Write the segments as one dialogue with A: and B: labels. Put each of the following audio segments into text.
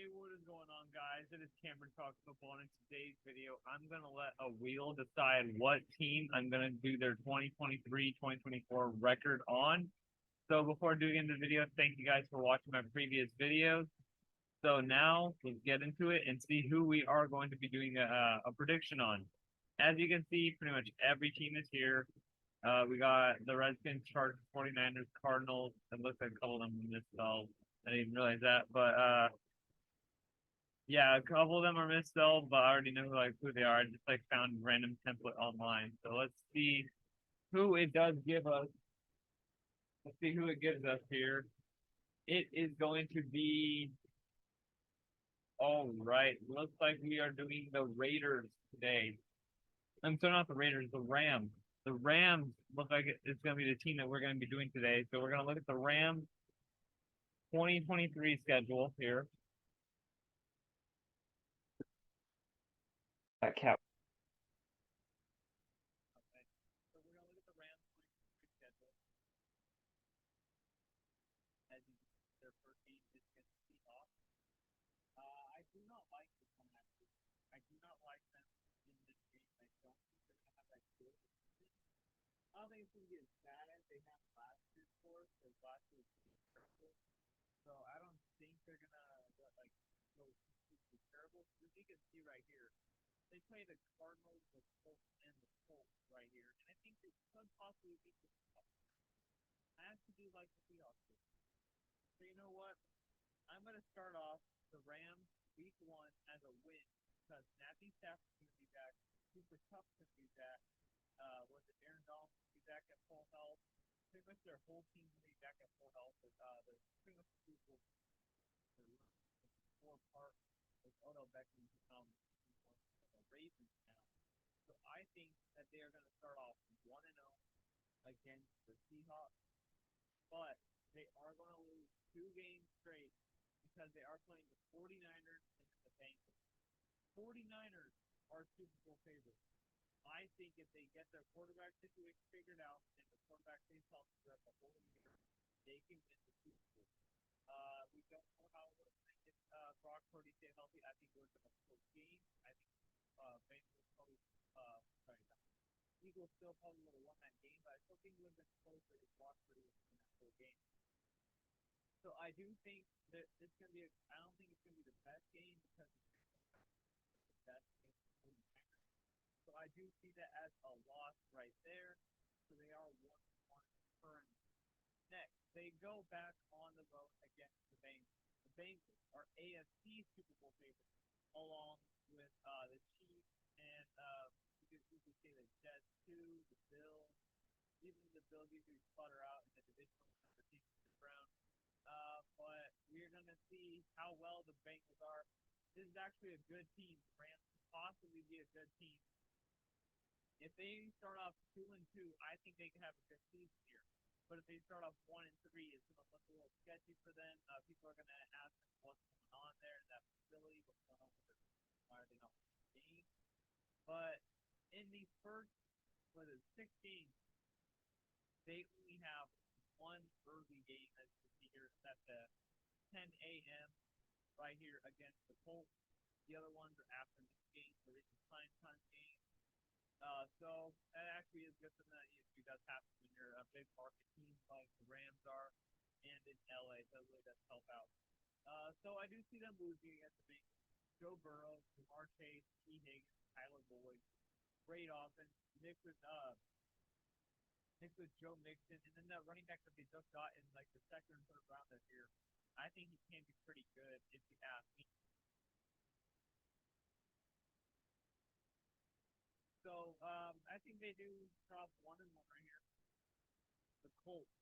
A: Hey, what is going on, guys? It is Cameron Talk Football, and in today's video, I'm going to let a wheel decide what team I'm going to do their 2023-2024 record on. So before doing into the video, thank you guys for watching my previous videos. So now let's get into it and see who we are going to be doing a prediction on. As you can see, pretty much every team is here. We got the Redskins, Chargers, 49ers, Cardinals. It looks like a couple of them misspelled. I didn't even realize that, but yeah, a couple of them are misspelled, but I already know who they are. I just found a random template online. So let's see who it does give us. Let's see who it gives us here. It is going to be, all right. Looks like we are doing the Raiders today. I'm sorry, not the Raiders, the Rams. The Rams look like it's going to be the team that we're going to be doing today. So we're going to look at the Rams 2023 schedule here.
B: That cap.
A: Okay. So we're going to look at the Rams 2023 schedule. As you can see, their first game is against the Seahawks. I do not like this one, actually. I do not like them in this game. I don't think they're going to have that good season. I don't think it's going to be as bad as they had last year for us, because last year was terrible. So I don't think they're going to go completely terrible. As you can see right here, they play the Cardinals, the Colts, and the Colts right here. And I think they could possibly beat the Seahawks. I actually do like the Seahawks. So you know what? I'm going to start off the Rams week 1 as a win because Matthew Stafford's going to be back. Cooper Kupp's going to be back. Was it Aaron Donald's going to be back at full health? Pretty much their whole team's going to be back at full health. There's pretty much the people four part with Odell Beckham become the Ravens now. So I think that they are going to start off 1-0 against the Seahawks, but they are going to lose 2 games straight because they are playing the 49ers and the Bengals. 49ers are Super Bowl favorites. I think if they get their quarterback situation figured out and the quarterback stays healthy throughout the whole year, they can win the Super Bowl. We don't know how we're going to get Brock Purdy stay healthy. I think we're going to close game. I think Bengals probably, Eagles still probably would have won that game, but I still think it would have been closer if Brock Purdy was in that whole game. So I do think that it's going to be. I don't think it's going to be the best game because it's the best game. So I do see that as a loss right there. So they are 1-1 currently. Next, they go back on the road against the Bengals. The Bengals are AFC Super Bowl favorites, along with the Chiefs and you could say the Jets too, the Bills. Even the Bills usually sputter out in the divisional round. But we're going to see how well the Bengals are. This is actually a good team. The Rams could possibly be a good team. If they start off 2-2, I think they can have a good season here. But if they start off 1-3, it's going to look a little sketchy for them. People are going to ask them what's going on there in that facility, what's going on with their, why are they not winning the game? But in these first, 6 games, they only have one early game, as you can see here. That's at 10 a.m. right here against the Colts. The other ones are afternoon games, so they can time games. So that actually is good for them. It does happen when you're a big market team like the Rams are, and in LA, so it really does help out. So I do see them losing against the Bengals. Joe Burrow, Jamar Chase, T. Higgins, Tyler Boyd, great offense. Nick with Joe Mixon, and then that running back that they just got in the second and third round this year. I think he can be pretty good if you ask me. So I think they do top 1-1 right here. The Colts.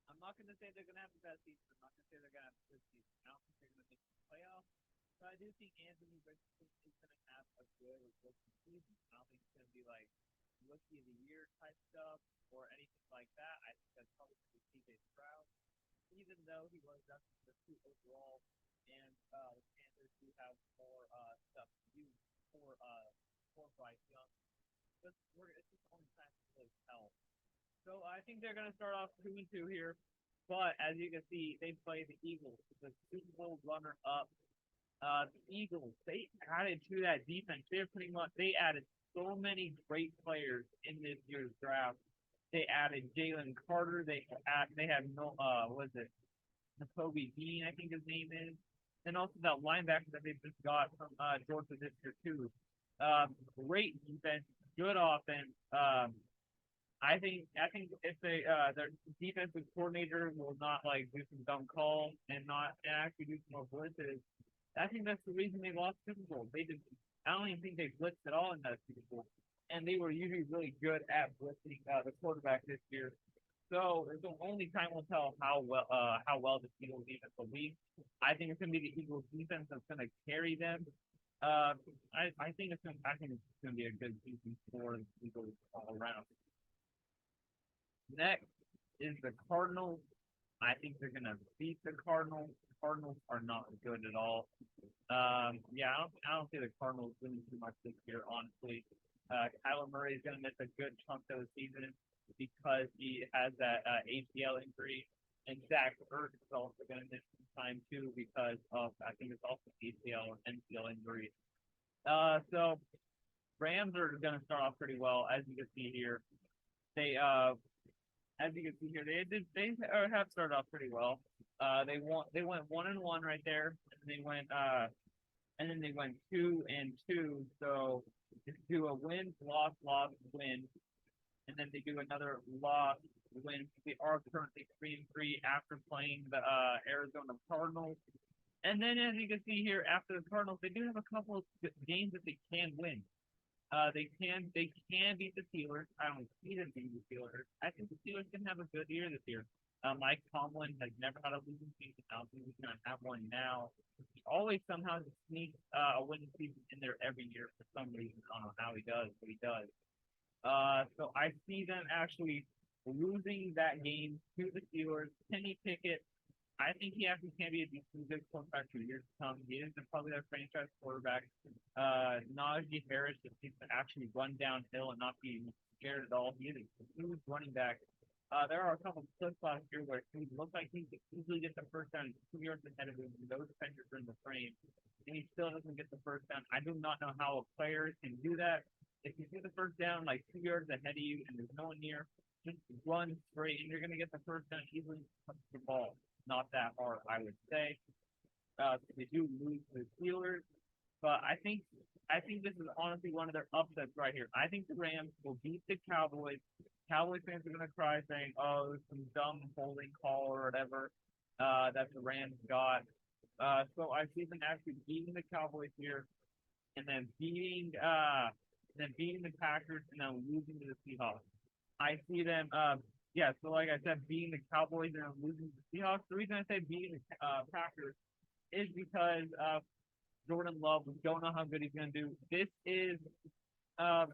A: I'm not going to say they're going to have the best season. I'm not going to say they're going to have a good season. I don't think they're going to make the playoffs. But I do think Anthony Richardson is going to have a good rookie season. I don't think it's going to be like rookie of the year type stuff or anything like that. I think that's probably going to be CJ Stroud, even though he was up to the 2 overall. And the Panthers do have more stuff to do for Bryce Young. It's just only time to really tell. So I think they're going to start off 2-2 here. But as you can see, they play the Eagles, the Super Bowl runner-up. The Eagles, they added to that defense. They're pretty much they added so many great players in this year's draft. They added Jalen Carter. They have no what is it? Nakobe Dean, I think his name is, and also that linebacker that they just got from Georgia this year too. Great defense, good offense. I think if their defensive coordinator will not like do some dumb calls and not and actually do some more blitzes, I think that's the reason they lost Super Bowl. They did. I don't even think they blitzed at all in that Super Bowl, and they were usually really good at blitzing the quarterback this year. So the only time will tell how well the Eagles defense will be. I think it's going to be the Eagles defense that's going to carry them. I think it's going to be a good season for the Eagles all around. Next is the Cardinals. I think they're gonna beat the Cardinals. The Cardinals are not good at all. Yeah, I don't see the Cardinals winning too much this year, honestly. Kyler Murray is gonna miss a good chunk of the season because he has that ACL injury, and Zach Ertz is also gonna miss some time too because of I think it's also ACL and MCL injury. So Rams are gonna start off pretty well, as you can see here. They as you can see here, they have started off pretty well. They went 1-1 right there, and then they went 2-2. So they do a win, loss, loss, win, and then they do another loss, win. They are currently 3-3 after playing the Arizona Cardinals. And then as you can see here, after the Cardinals, they do have a couple of games that they can win. They can beat the Steelers. I don't see them beating the Steelers. I think the Steelers can have a good year this year. Mike Tomlin has never had a losing season. I don't think he's gonna have one now. He always somehow sneaks a winning season in there every year for some reason. I don't know how he does, but he does. So I see them actually losing that game to the Steelers. Kenny Pickett, I think he actually can be a decent good quarterback for years to come. He is probably their franchise quarterback. Najee Harris just needs to actually run downhill and not be scared at all. He is a huge running back. There are a couple of clips last year where he looked like he could easily get the first down 2 yards ahead of him. Those defenders are in the frame, and he still doesn't get the first down. I do not know how a player can do that. If you get the first down like 2 yards ahead of you and there's no one near, just run straight and you're going to get the first down easily. Touch the ball. Not that hard, I would say. They do lose to the Steelers, but I think this is honestly one of their upsets right here. I think the Rams will beat the Cowboys. Cowboys fans are gonna cry saying, "Oh, there's some dumb holding call or whatever that the Rams got." So I see them actually beating the Cowboys here, and then beating the Packers, and then losing to the Seahawks. I see them. Yeah. So like I said, beating the Cowboys and then losing to the Seahawks. The reason I say beating the Packers is because Jordan Love. We don't know how good he's going to do. This is uh,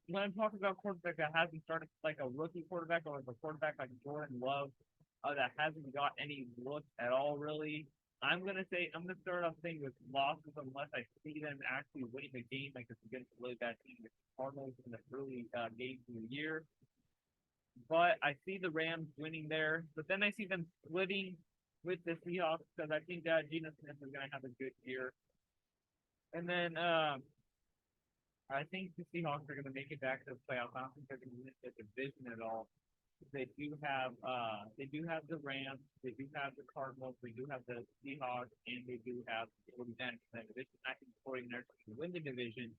A: when I'm talking about quarterback that hasn't started like a rookie quarterback or like a quarterback like Jordan Love that hasn't got any looks at all really. I'm gonna start off saying with losses unless I see them actually winning the game like it's against a really bad team, like the Cardinals in the early games of the year. But I see the Rams winning there. But then I see them splitting with the Seahawks because I think Geno Smith is going to have a good year. And then I think the Seahawks are going to make it back to the playoffs. I don't think they're going to win the division at all. They do have the Rams, they do have the Cardinals, they do have the Seahawks, and they do have the 49ers in that division. I think the 49ers can win the division,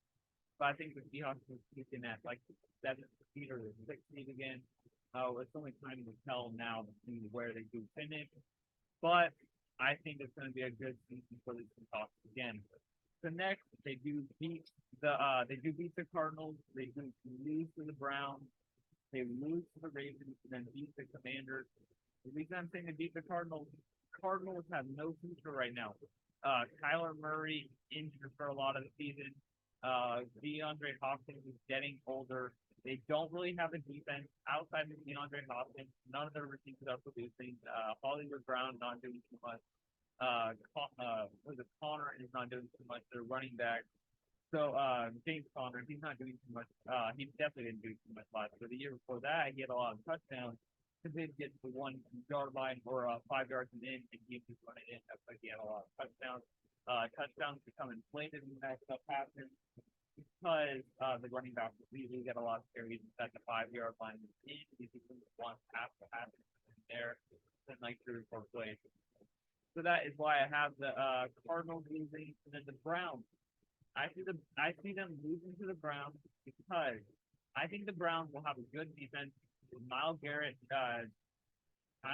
A: but I think the Seahawks will keep in at like the seventh seed or the sixth seed again. It's only time to tell now to see where they do finish. But I think it's going to be a good season for the Seahawks again. So next, they do beat the Cardinals. They do lose to the Browns. They lose to the Ravens and then beat the Commanders. The reason I'm saying they beat the Cardinals have no future right now. Kyler Murray injured for a lot of the season. DeAndre Hopkins is getting older. They don't really have a defense outside of DeAndre Hopkins. None of their receivers are producing. Hollywood Brown not doing too much. Was it Connor is not doing too much. They're running back. So James Conner, he's not doing too much. He definitely didn't do too much last year. The year before that, he had a lot of touchdowns because they'd get to the 1 yard line or 5 yards and in, and he just run it in. That's like he had a lot of touchdowns. touchdowns become inflated when that stuff happens because the running backs usually get a lot of carries at the 5 yard line. These people want pass to happen there, then like 3 or 4 plays. So that is why I have the Cardinals losing and then the Browns. I see them losing to the Browns because I think the Browns will have a good defense. Miles Garrett, I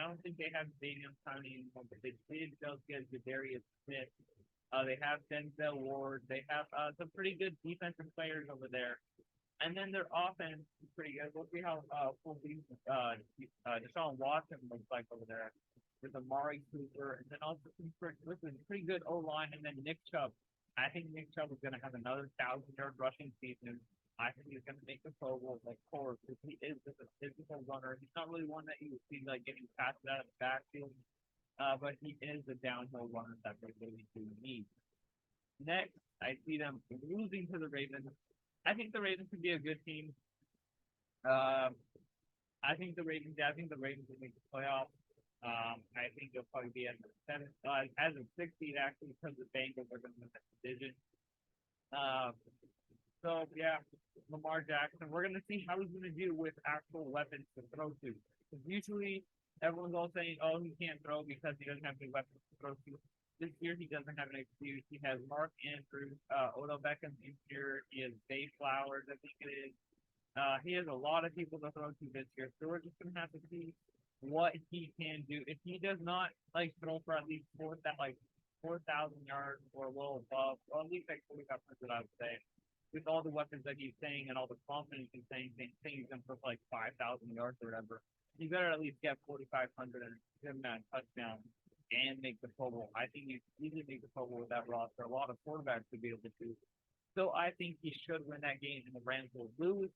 A: don't think they have stadium time anymore, but they did just get Darius Smith. They have Denzel Ward. They have some pretty good defensive players over there. And then their offense is pretty good. We'll see how full Deshaun Watson looks like over there with Amari Cooper, and then also some pretty good O line, and then Nick Chubb. I think Nick Chubb is going to have another 1,000 yard rushing season. I think he's going to make the Pro Bowl, like course, because he is just a physical runner. He's not really one that you would see like getting passed out of the backfield, but he is a downhill runner that they really do need. Next, I see them losing to the Ravens. I think the Ravens could be a good team. Um, I think the Ravens. Yeah, I think the Ravens will make the playoffs. I think they'll probably be at the seventh, as a 6 seed actually, because the Bengals are going to win that division. Um, so yeah, Lamar Jackson. We're going to see how he's going to do with actual weapons to throw to. Because usually everyone's all saying, "Oh, he can't throw because he doesn't have any weapons to throw to." This year he doesn't have an excuse. He has Mark Andrews, Odell Beckham Jr. He has Zay Flowers, I think it is. He has a lot of people to throw to this year, so we're just gonna have to see what he can do. If he does not like throw for at least 4,000 yards or a little above, or at least like 4,500, I would say, with all the weapons that he's saying and all the confidence he's saying he's gonna throw for like 5,000 yards or whatever, you better at least get 4,500 and give him that touchdown and make the Pro Bowl. I think you easily make the Pro Bowl with that roster. A lot of quarterbacks would be able to do. So I think he should win that game, and the Rams will lose.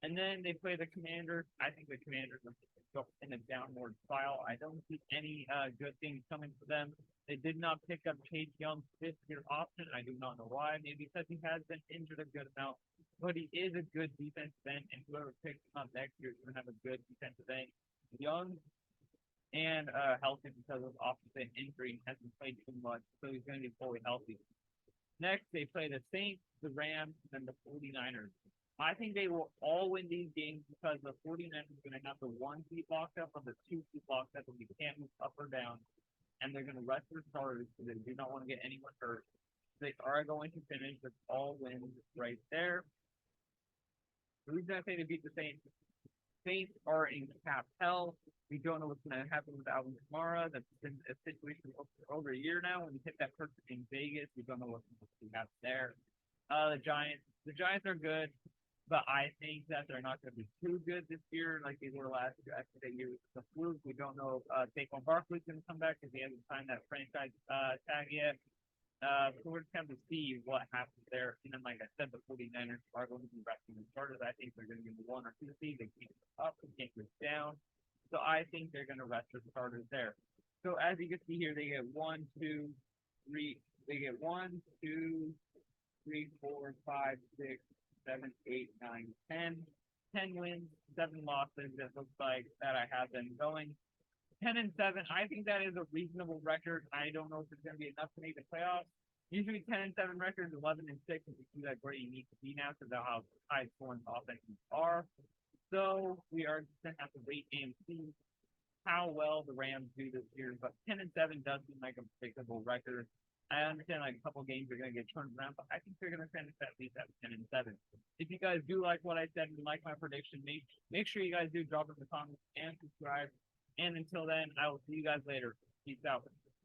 A: And then they play the Commanders. I think the Commanders are go in a downward spiral. I don't see any good things coming for them. They did not pick up Chase Young's fifth-year option. I do not know why. Maybe because he has been injured a good amount. But he is a good defensive end, and whoever picks him up next year is going to have a good defensive end. Young and healthy because of offensive injury. Hasn't played too much, so he's going to be fully healthy. Next, they play the Saints, the Rams, and the 49ers. I think they will all win these games because the 49ers are going to have the 1 seed locked up or the 2 seed locked up, and we can't move up or down. And they're going to rest their starters because they do not want to get anyone hurt. They are going to finish with all wins right there. The reason I say they beat the Saints are in cap hell. We don't know what's going to happen with Alvin Kamara. That's been a situation for over a year now. When you hit that person in Vegas, we don't know what's going to happen there. The Giants are good, but I think that they're not going to be too good this year like they were last year. I think that year was a fluke. We don't know if Saquon Barkley's going to come back because he hasn't signed that franchise tag yet. So we're just going to see what happens there. And then, like I said, the 49ers are going to be resting the starters. I think they're going to be the 1 or 2 seed. They can't go up, they can't go down. So I think they're going to rest their starters there. So as you can see here, they get 1, 2, 3. They get 1, 2, 3, 4, 5, 6, 7, 8, 9, 10. 10 wins, 7 losses. It looks like that I have them going 10-7. I think that is a reasonable record. I don't know if it's going to be enough to make the playoffs. Usually 10-7 records, 11-6, if you see that where you need to be now because of how high scoring offenses are. So we are going to have to wait and see how well the Rams do this year. But 10-7 does seem like a predictable record. I understand like a couple games are going to get turned around, but I think they're going to finish at least at 10-7. If you guys do like what I said and like my prediction, make sure you guys do drop in the comments and subscribe. And until then, I will see you guys later. Peace out.